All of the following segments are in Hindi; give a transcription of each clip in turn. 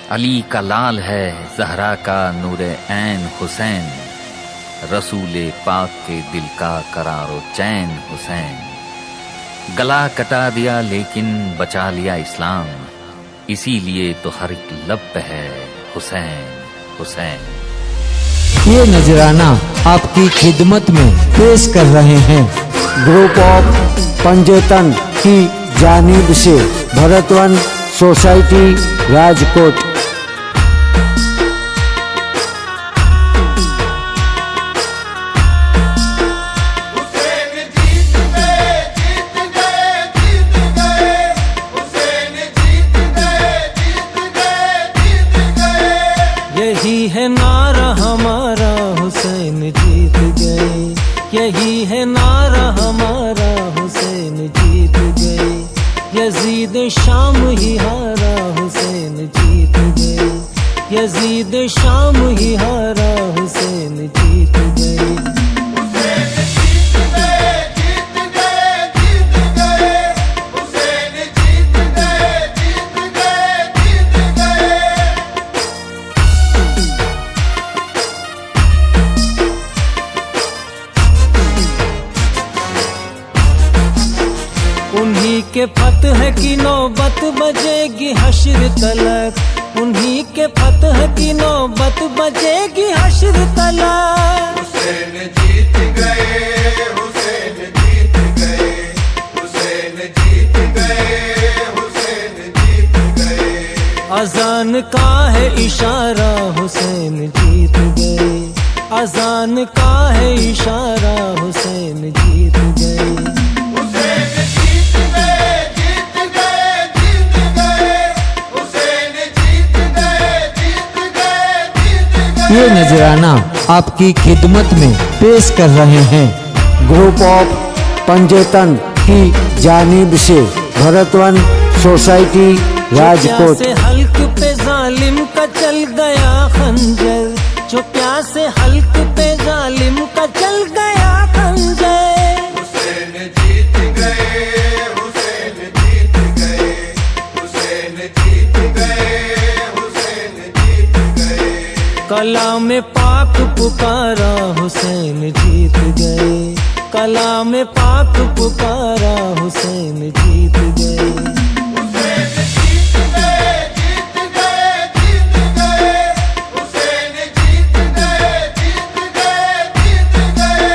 अली का लाल है ज़हरा का नूरे ऐन हुसैन, रसूले पाक के दिल का करारो चैन हुसैन। गला कटा दिया लेकिन बचा लिया इस्लाम, इसीलिए तो हर एक लब पे है हुसैन हुसैन। ये नजराना आपकी खिदमत में पेश कर रहे हैं ग्रुप ऑफ पंजेतन की जानिब से भरतवन सोसाइटी राजकोट। यही है नारा हमारा हुसैन जीत गए, यही है नारा हमारा हुसैन जीत गए। यजीद शाम ही हारा हुसैन जीत गए, यजीद शाम ही हारा हुसैन जीत गए। उन्हीं के फतह की नौबत बजेगी हश्र तलक, उन्हीं के फतह की नौबत बजेगी हश्र तलक। हुसैन जीत गए, हुसैन जीत गए, हुसैन जीत गए, हुसैन जीत गए। अजान का है इशारा हुसैन जीत गए, अजान का है इशारा हुसैन जीत गए। ये नजराना आपकी खिदमत में पेश कर रहे हैं ग्रुप ऑफ पंजेतन की जानिब से भरतवन सोसाइटी राजकोट। से हल्क पे जालिम का चल गया खंजर, जो प्यासे हल्क पे जालिम का चल गया खंजर। हुसैन जीत गए, हुसैन जीत गए, हुसैन जीत गए, हुसैन जीत गए। कलाम पाक पुकारा हुसैन जीत गए, कलाम पाक पुकारा हुसैन जीत गए। हुसैन जीत गए, जीत गए, जीत गए, हुसैन जीत गए, जीत गए, जीत गए।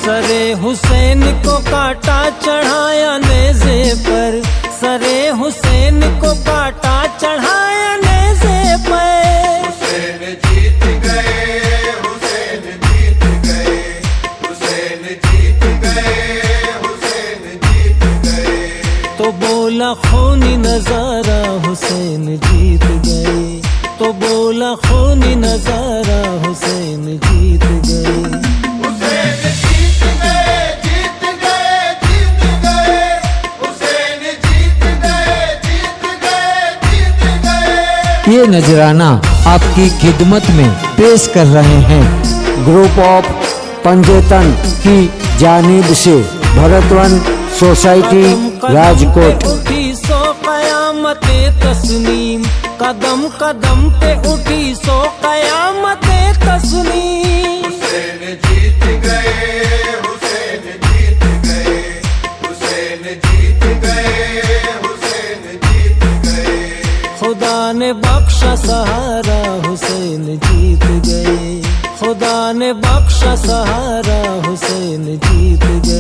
सरे हुसैन को काटा चढ़ाया नेज़े पर, सरे हुसैन को काटा चढ़ाया नेज़े पर। हुसैन जीत गए, हुसैन जीत गए, हुसैन जीत गए, हुसैन जीत गए। तो बोला खूनी नजारा हुसैन जीत गए, तो बोला खूनी नजारा हुसैन जीत गए। ये नजराना आपकी खिदमत में पेश कर रहे हैं ग्रुप ऑफ पंजेतन की जानिब से भरतवन सोसाइटी राजकोट। उठी सो कयामते तस्नीम, कदम कदम पे उठी सो कयामते तस्नीम। हुसैन जीत गए, हुसैन जीत गए, हुसैन जीत गए, हुसैन जीत गए। खुदा ने बख्शा सहारा हुसैन जीत गए, खुदा ने बख्शा सहारा हुसैन जीत गए।